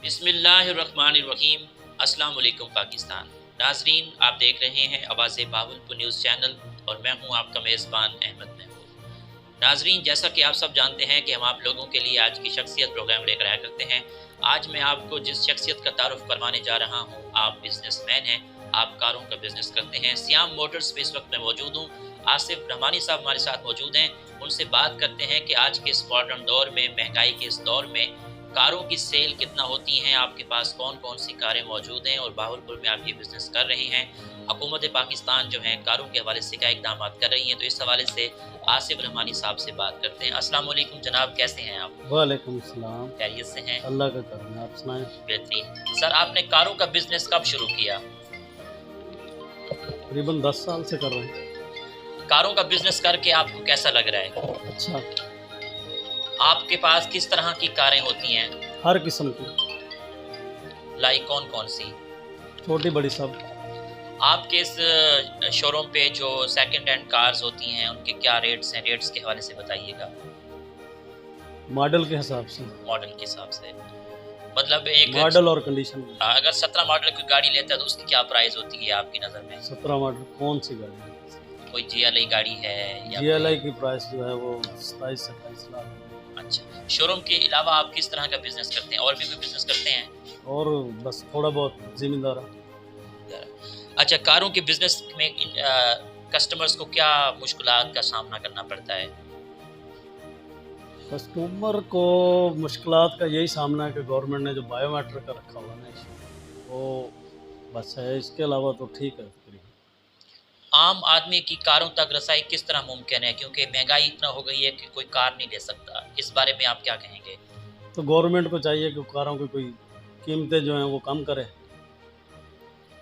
बिस्मिल्लाहिर्रहमानिर्रहीम। अस्सलाम वालेकुम पाकिस्तान। नाजरीन, आप देख रहे हैं आवाज़ बावलपुर न्यूज़ चैनल और मैं हूं आपका मेज़बान अहमद महमूद। नाजरीन, जैसा कि आप सब जानते हैं कि हम आप लोगों के लिए आज की शख्सियत प्रोग्राम लेकर आया करते हैं। आज मैं आपको जिस शख्सियत का तारुफ करवाने जा रहा हूँ, आप बिजनेसमैन हैं, आप कारों का बिज़नेस करते हैं। सियाम मोटर्स पे इस वक्त मैं मौजूद हूँ। आसिफ रहमानी साहब हमारे साथ मौजूद हैं। उनसे बात करते हैं कि आज के इस मॉडर्न दौर में, महंगाई के इस दौर में कारों की सेल कितना होती हैं, आपके पास कौन कौन सी कारें मौजूद हैं और बावलपुर में आप ये बिज़नेस कर रहे हैं। हुकूमत पाकिस्तान जो है कारों के हवाले से क्या इक़दाम कर रही हैं, तो इस हवाले से आसिफ रहमानी साहब से बात करते हैं। अस्सलाम वालेकुम जनाब, कैसे हैं आप? वालेकुम सलाम। खैरियत से हैं? अल्लाह का करम है, आप सुनाएं। बेहतरीन। सर, आपने कारों का बिज़नेस कब शुरू किया? तकरीबन 10 साल से कर रहे हैं। कारों का बिज़नेस करके आपको कैसा लग रहा है? अच्छा, आपके पास किस तरह की कारें होती हैं? हर किस्म की, लाइक कौन कौन सी? छोटी बड़ी सब। आपके इस शोरूम पे जो सेकंड हैंड कार्स होती हैं उनके क्या रेट्स हैं? रेट्स के हवाले से बताइएगा। मॉडल के हिसाब से, मॉडल के हिसाब से मतलब एक मॉडल और कंडीशन। अगर 17 मॉडल की गाड़ी लेता है तो उसकी क्या प्राइस होती है आपकी नज़र में? 17 मॉडल कौन सी गाड़ी है? कोई GLI गाड़ी है या GLI की प्राइस जो है वो 27 से 28 लाख। अच्छा, शोरूम के अलावा आप किस तरह का बिजनेस करते हैं? और भी कोई बिजनेस करते हैं? और बस थोड़ा बहुत जिम्मेदार। अच्छा, कारों के बिजनेस में कस्टमर्स को क्या मुश्किलात का सामना करना पड़ता है? कस्टमर को मुश्किलात का यही सामना है कि गवर्नमेंट ने जो बायोमेट्रिक का रखा हुआ है वो बस है, इसके अलावा तो ठीक है। आम आदमी की कारों तक रसाई किस तरह मुमकिन है, क्योंकि महंगाई इतना हो गई है कि कोई कार नहीं ले सकता। इस बारे में आप क्या कहेंगे? तो गवर्नमेंट को चाहिए कि कारों की कोई कीमतें जो हैं वो कम करे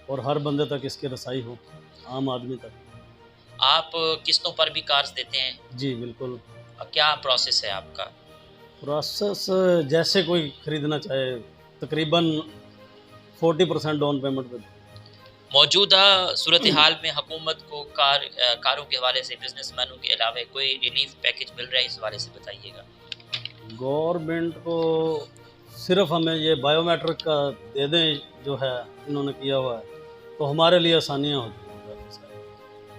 और हर बंदे तक इसकी रसाई हो, आम आदमी तक। आप किस्तों पर भी कार्स देते हैं? जी बिल्कुल। क्या प्रोसेस है आपका? प्रोसेस जैसे कोई ख़रीदना चाहे तकरीबन 40% डाउन पेमेंट पे। मौजूदा सूरत हाल में हुकूमत को कारों के हवाले से बिजनेसमैनों के अलावा कोई रिलीफ पैकेज मिल रहा है? इस हवाले से बताइएगा। गवर्नमेंट को सिर्फ हमें ये बायोमेट्रिक का दे दें जो है इन्होंने किया हुआ है, तो हमारे लिए आसानियाँ होती हैं।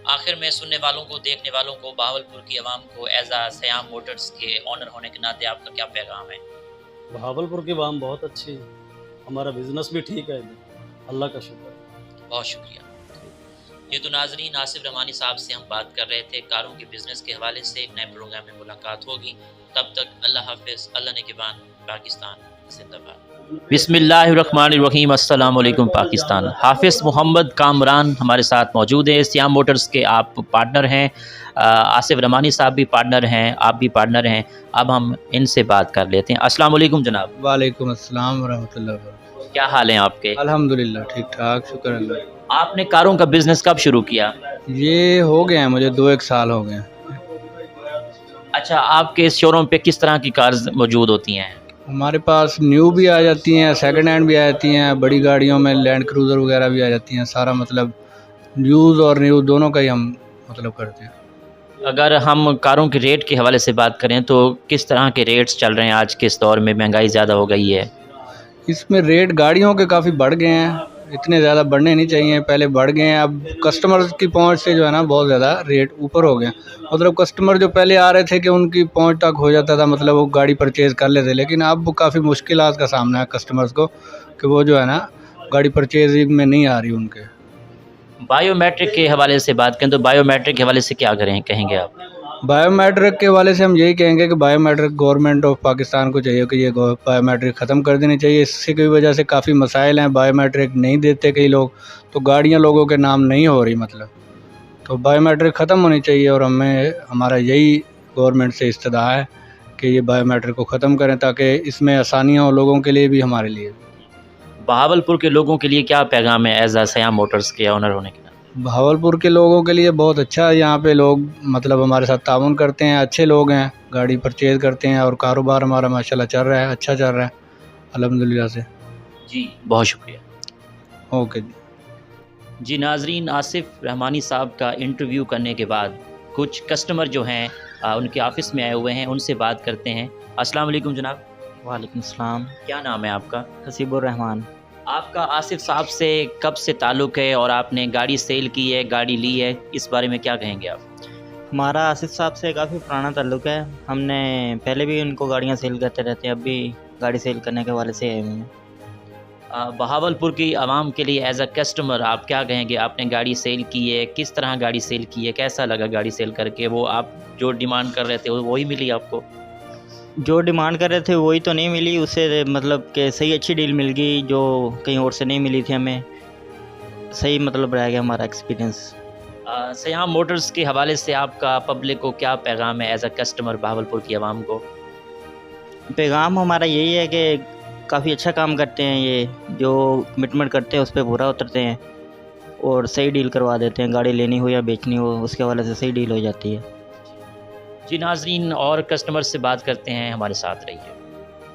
आखिर में सुनने वालों को, देखने वालों को, बहावलपुर की आवाम को एज आ सयाम मोटर्स के ऑनर होने के नाते आपका क्या पैगाम है? बहावलपुर की आवाम बहुत अच्छी है, हमारा बिजनेस भी ठीक है, अल्लाह का शुक्र है। बहुत शुक्रिया। ये तो नाजरीन, आसिफ रहमानी साहब से हम बात कर रहे थे कारों के बिज़नेस के हवाले से। एक नए प्रोग्राम में मुलाकात होगी, तब तक अल्लाह हाफिज़। अल्लाह ने निगहबान। पाकिस्तान जिंदाबाद। बिस्मिल्लाहिर्रहमानिर्रहीम। अस्सलाम वालेकुम पाकिस्तान। हाफिज़ मोहम्मद कामरान हमारे साथ मौजूद हैं। सियाम मोटर्स के आप पार्टनर हैं, आसिफ रहमानी साहब भी पार्टनर हैं, आप भी पार्टनर हैं। अब हम इनसे बात कर लेते हैं। अस्सलाम वालेकुम जनाब। वालेकुम अस्सलाम वरहमतुल्लाह। क्या हाल है आपके? अल्हम्दुलिल्लाह ठीक ठाक, शुक्र अल्लाह। आपने कारों का बिज़नेस कब शुरू किया? ये हो गए हैं मुझे 2-1 साल हो गए। अच्छा, आपके इस शोरूम पे किस तरह की कार्स मौजूद होती हैं? हमारे पास न्यू भी आ जाती हैं, सेकंड हैंड भी आ जाती हैं, बड़ी गाड़ियों में लैंड क्रूज़र वगैरह भी आ जाती हैं। सारा मतलब यूज़ और न्यू दोनों का ही हम मतलब करते हैं। अगर हम कारों के रेट के हवाले से बात करें तो किस तरह के रेट्स चल रहे हैं आज के इस दौर में? महंगाई ज़्यादा हो गई है। इसमें रेट गाड़ियों के काफ़ी बढ़ गए हैं, इतने ज़्यादा बढ़ने नहीं चाहिए, पहले बढ़ गए हैं। अब कस्टमर्स की पहुंच से जो है ना बहुत ज़्यादा रेट ऊपर हो गए। मतलब कस्टमर जो पहले आ रहे थे कि उनकी पहुंच तक हो जाता था, मतलब वो गाड़ी परचेज़ कर लेते, लेकिन अब काफ़ी मुश्किलात का सामना है कस्टमर्स को कि वो जो है ना गाड़ी परचेजिंग में नहीं आ रही उनके। बायोमेट्रिक के हवाले से बात करें तो बायोमेट्रिक के हवाले से क्या कहेंगे आप? बायोमेट्रिक के वाले से हम यही कहेंगे कि बायोमेट्रिक गवर्नमेंट ऑफ पाकिस्तान को चाहिए कि ये बायोमेट्रिक ख़त्म कर देनी चाहिए। इससे की वजह से काफ़ी मसाइल हैं, बायोमेट्रिक नहीं देते कई लोग, तो गाड़ियां लोगों के नाम नहीं हो रही मतलब। तो बायोमेट्रिक ख़त्म होनी चाहिए और हमारा यही गवर्नमेंट से इस्तदा है कि ये बायोमेट्रिक को ख़त्म करें ताकि इसमें आसानियाँ हो लोगों के लिए भी, हमारे लिए। बहावलपुर के लोगों के लिए क्या पैगाम है एज आ सयाम मोटर्स के ऑनर होने के नाते? बहावलपुर के लोगों के लिए बहुत अच्छा है, यहाँ पे लोग मतलब हमारे साथ ताउन करते हैं, अच्छे लोग हैं, गाड़ी परचेज़ करते हैं और कारोबार हमारा माशाल्लाह चल रहा है, अच्छा चल रहा है अल्हम्दुलिल्लाह से। जी बहुत शुक्रिया। ओके जी नाजरीन, आसिफ रहमानी साहब का इंटरव्यू करने के बाद कुछ कस्टमर जो हैं उनके ऑफ़िस में आए हुए हैं, उनसे बात करते हैं। अस्सलाम वालेकुम जनाब। وعلیکم السلام. کیا نام ہے آپ کا؟ حسیب الرحمان. آپ کا آصف صاحب سے کب سے تعلق ہے اور آپ نے گاڑی سیل کی ہے، گاڑی لی ہے، اس بارے میں کیا کہیں گے آپ؟ ہمارا آصف صاحب سے کافی پرانا تعلق ہے. ہم نے پہلے بھی ان کو گاڑیاں سیل کرتے رہتے ہیں، اب بھی گاڑی سیل کرنے کے حوالے سے آئے ہوئے ہیں. بہاولپور کی عوام کے لیے ایز اے کسٹمر آپ کیا کہیں گے؟ آپ نے گاڑی سیل کی ہے، کس طرح گاڑی سیل کی ہے، کیسا لگا گاڑی سیل کر کے؟ وہ آپ جو ڈیمانڈ کر رہے تھے وہی ملی آپ کو؟ جو ڈیمانڈ کر رہے تھے وہی تو نہیں ملی، اسے مطلب کہ صحیح اچھی ڈیل مل گئی جو کہیں اور سے نہیں ملی تھی ہمیں. صحیح مطلب رہ گیا ہمارا ایکسپیرینس. سیام موٹرز کے حوالے سے آپ کا پبلک کو کیا پیغام ہے ایز اے کسٹمر بہاولپور کی عوام کو؟ پیغام ہمارا یہی ہے کہ کافی اچھا کام کرتے ہیں، یہ جو کمٹمنٹ کرتے ہیں اس پہ پورا اترتے ہیں اور صحیح ڈیل کروا دیتے ہیں. گاڑی لینی ہو یا بیچنی ہو اس کے حوالے سے صحیح ڈیل ہو جاتی ہے. جی ناظرین، اور کسٹمر سے بات کرتے ہیں، ہمارے ساتھ رہیے.